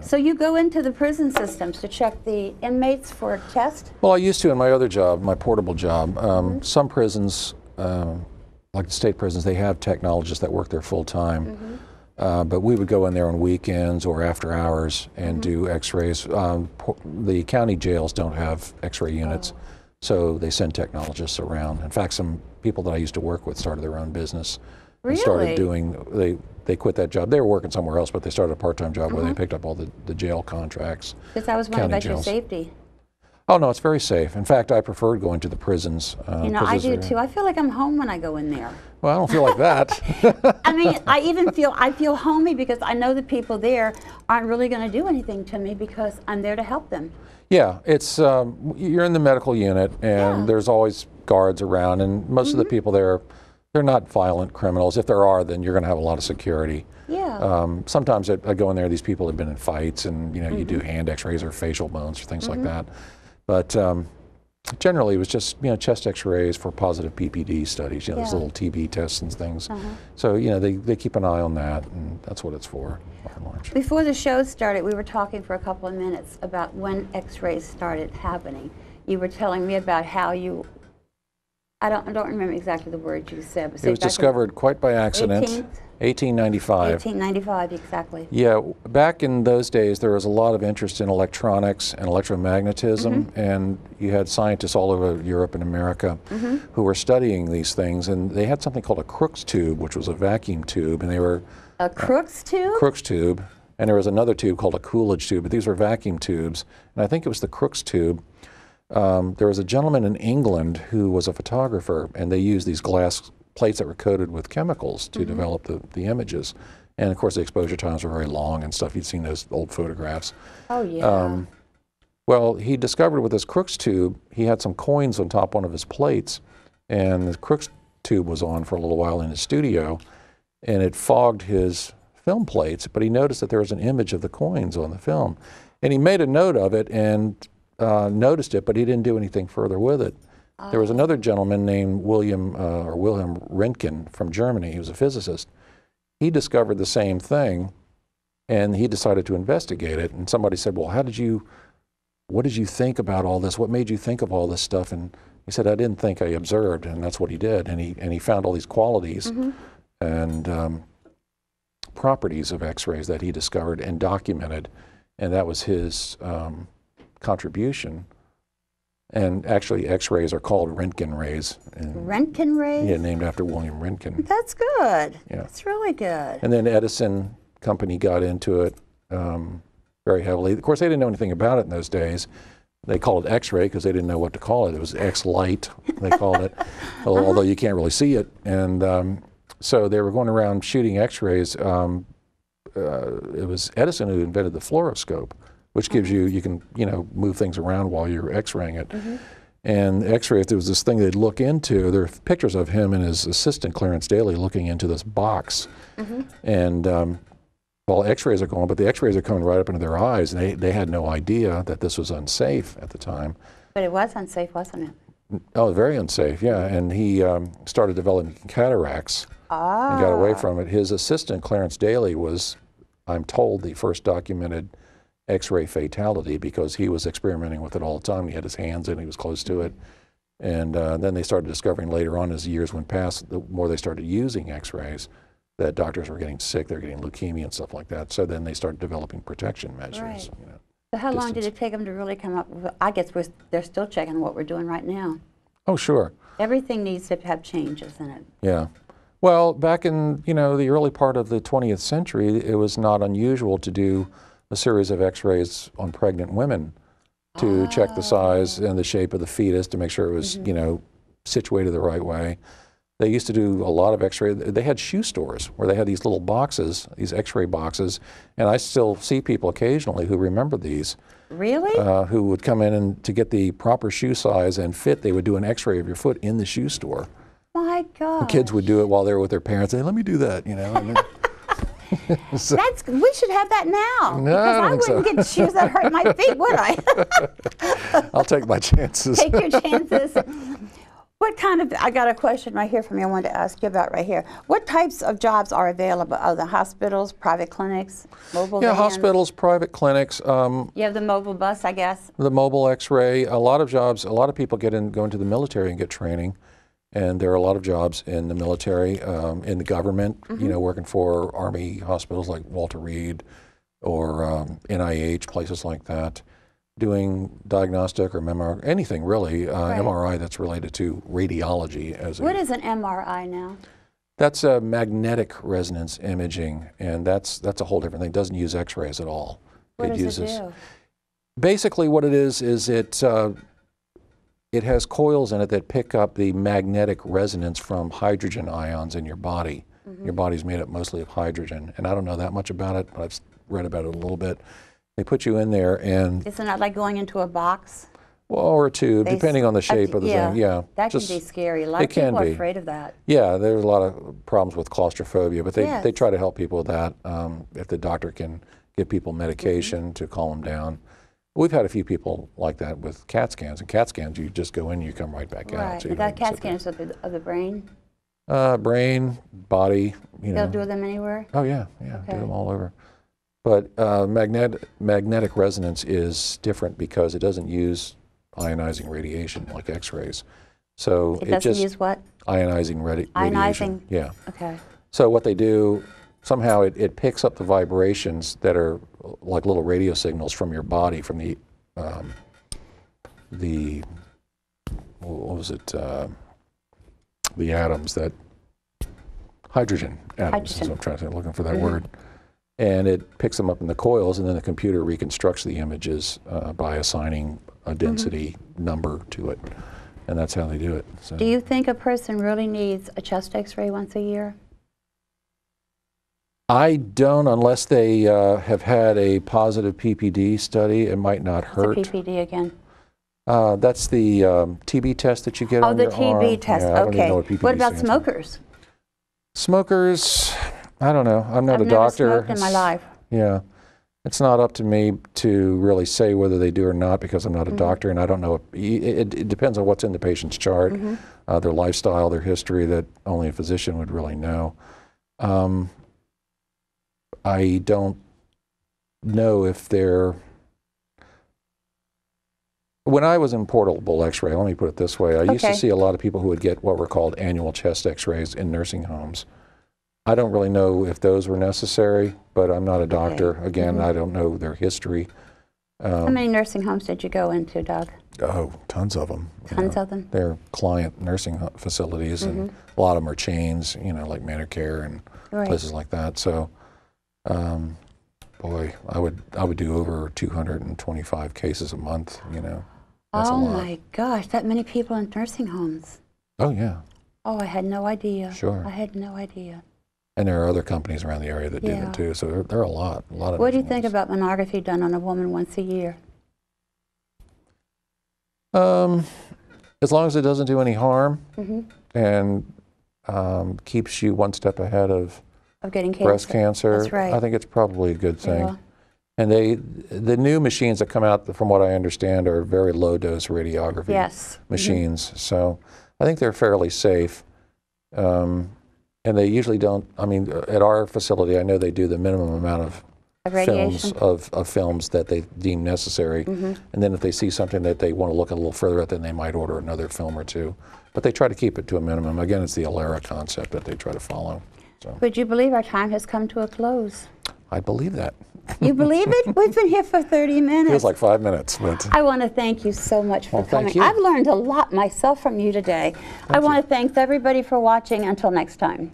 So you go into the prison systems to check the inmates for a test? Well, I used to in my other job, my portable job. Some prisons, like the state prisons, they have technologists that work there full time. But we would go in there on weekends or after hours and do x-rays. The county jails don't have x-ray units, so they send technologists around. In fact, some people that I used to work with started their own business. Really? And started doing, they quit that job. They were working somewhere else, but they started a part-time job where they picked up all the jail contracts. Because I was wondering about your safety. Oh, no, it's very safe. In fact, I preferred going to the prisons. You know, I do too. I feel like I'm home when I go in there. Well, I don't feel like that. I mean, I feel homey because I know the people there aren't really going to do anything to me because I'm there to help them. Yeah, it's, you're in the medical unit and there's always guards around, and most of the people there, they're not violent criminals. If there are, then you're going to have a lot of security. Yeah. Sometimes I go in there, these people have been in fights, and you know, you do hand x-rays or facial bones or things like that. But generally, it was just, you know, chest x-rays for positive PPD studies, you know, those little TB tests and things. So, you know, they keep an eye on that, and that's what it's for, by and large. Before the show started, we were talking for a couple of minutes about when x-rays started happening. You were telling me about how you, I don't remember exactly the words you said. But it was discovered quite by accident. 1895. 1895, exactly. Yeah, back in those days, there was a lot of interest in electronics and electromagnetism, and you had scientists all over Europe and America who were studying these things, and they had something called a Crookes tube, which was a vacuum tube, and they were... A Crookes tube? Crookes tube, and there was another tube called a Coolidge tube, but these were vacuum tubes, and I think it was the Crookes tube. There was a gentleman in England who was a photographer, and they used these glass plates that were coated with chemicals to develop the images. And of course the exposure times were very long and stuff. You'd seen those old photographs. Oh yeah. Well, he discovered with this Crookes tube, he had some coins on top one of his plates, and the Crookes tube was on for a little while in his studio, and it fogged his film plates, but he noticed that there was an image of the coins on the film. And he made a note of it and noticed it, but he didn't do anything further with it. There was another gentleman named Wilhelm Röntgen from Germany. He was a physicist. He discovered the same thing, and he decided to investigate it. And somebody said, well, what did you think about all this? What made you think of all this stuff? And he said, I didn't think, I observed. And that's what he did. And he found all these qualities and properties of x-rays that he discovered and documented. And that was his contribution. And actually, x-rays are called Röntgen rays. Röntgen rays? Yeah, named after William Röntgen. That's good. Yeah. That's really good. And then Edison Company got into it very heavily. Of course, they didn't know anything about it in those days. They called it x-ray because they didn't know what to call it. It was X-light, they called it, although you can't really see it. And so they were going around shooting x-rays. It was Edison who invented the fluoroscope, which gives you can, you know, move things around while you're x-raying it. And x-ray, there was this thing they'd look into. There are pictures of him and his assistant, Clarence Daly, looking into this box. And well, x-rays are going, but the x-rays are coming right up into their eyes, and they had no idea that this was unsafe at the time. But it was unsafe, wasn't it? Oh, very unsafe, yeah. And he started developing cataracts and got away from it. His assistant, Clarence Daly, was, I'm told, the first documented x-ray fatality because he was experimenting with it all the time. He had his hands in, he was close to it. And then they started discovering later on as the years went past, the more they started using x-rays, that doctors were getting sick, they're getting leukemia and stuff like that. So then they started developing protection measures. Right. You know, so how long did it take them to really come up with, I guess they're still checking what we're doing right now. Oh, sure. Everything needs to have changes in it. Yeah. Well, back in, you know, the early part of the 20th century, it was not unusual to do a series of x-rays on pregnant women to check the size and the shape of the fetus to make sure it was, you know, situated the right way. They used to do a lot of x-ray. They had shoe stores where they had these little boxes, these x-ray boxes, and I still see people occasionally who remember these. Really? Who would come in and to get the proper shoe size and fit, they would do an x-ray of your foot in the shoe store. My God. The kids would do it while they were with their parents. Hey, let me do that, you know. And then, so, we should have that now. No, because I wouldn't get shoes that hurt my feet, would I? I'll take my chances. Take your chances. What kind of, I got a question right here from you I wanted to ask you about right here. What types of jobs are available? Are the hospitals, private clinics, mobile Yeah, vans? hospitals, private clinics. You have the mobile bus, I guess? The mobile X-ray. A lot of jobs. A lot of people go into the military and get training, and there are a lot of jobs in the military, in the government. You know, working for Army hospitals like Walter Reed or NIH, places like that, doing diagnostic or MRI, anything really, MRI that's related to radiology. What is an MRI now? That's a magnetic resonance imaging, and that's a whole different thing. It doesn't use X-rays at all. What does it do? Basically what it is it has coils in it that pick up the magnetic resonance from hydrogen ions in your body. Your body's made up mostly of hydrogen, and I don't know that much about it, but I've read about it a little bit. They put you in there, and Isn't that like going into a box? well, or a tube, depending on the shape of the thing. Yeah, that can be scary. A lot of people are afraid of that. Yeah, there's a lot of problems with claustrophobia, but they Yes. they try to help people with that. If the doctor can give people medication to calm them down. We've had a few people like that with CAT scans. And CAT scans, you just go in, you come right back out. Right. So You got CAT scans of the brain? Brain, body, you know. They'll do them anywhere? Oh yeah, do Okay. them all over. But magnetic resonance is different because it doesn't use ionizing radiation like X-rays. So It doesn't use what? ionizing radiation. Ionizing? Yeah. Okay. So what they do, somehow it picks up the vibrations that are like little radio signals from your body, from the what was it? The atoms that hydrogen atoms. Is what I'm trying to say. Looking for that word. And it picks them up in the coils, and then the computer reconstructs the images by assigning a density number to it, and that's how they do it. So. Do you think a person really needs a chest X-ray once a year? I don't, unless they have had a positive PPD study. It might not hurt. What's a PPD again? That's the TB test that you get on your arm. Oh, the TB test. Yeah, I don't okay. even know what PPD What about stands for. smokers? Smokers, I don't know. I'm not I've a doctor. never smoked in my life. Yeah. It's not up to me to really say whether they do or not because I'm not a doctor, and I don't know. It depends on what's in the patient's chart, their lifestyle, their history, that only a physician would really know. I don't know if they're... When I was in portable X-ray, let me put it this way, I used to see a lot of people who would get what were called annual chest X-rays in nursing homes. I don't really know if those were necessary, but I'm not a doctor. Again, I don't know their history. How many nursing homes did you go into, Doug? Oh, tons of them. Tons of them? They're client nursing facilities, and a lot of them are chains, you know, like Medicare and places like that. So, boy, I would do over 225 cases a month, you know. That's a lot. My gosh, that many people in nursing homes. Oh, yeah. Oh, I had no idea. Sure. I had no idea. And there are other companies around the area that do them too, so there are a lot of What do you nursing think homes. about mammography done on a woman once a year? As long as it doesn't do any harm and keeps you one step ahead of getting cancer. breast cancer, That's right. I think it's probably a good thing. Yeah. And the new machines that come out, from what I understand, are very low dose radiography machines. So I think they're fairly safe. And they usually don't, I mean, at our facility, I know they do the minimum amount of films of films that they deem necessary. And then if they see something that they want to look a little further at, then they might order another film or two. But they try to keep it to a minimum. Again, it's the ALERA concept that they try to follow. So. Would you believe our time has come to a close? I believe that. You believe it? We've been here for 30 minutes. Feels like 5 minutes. But I want to thank you so much for coming. thank you. I've learned a lot myself from you today. I want to thank everybody for watching. Until next time.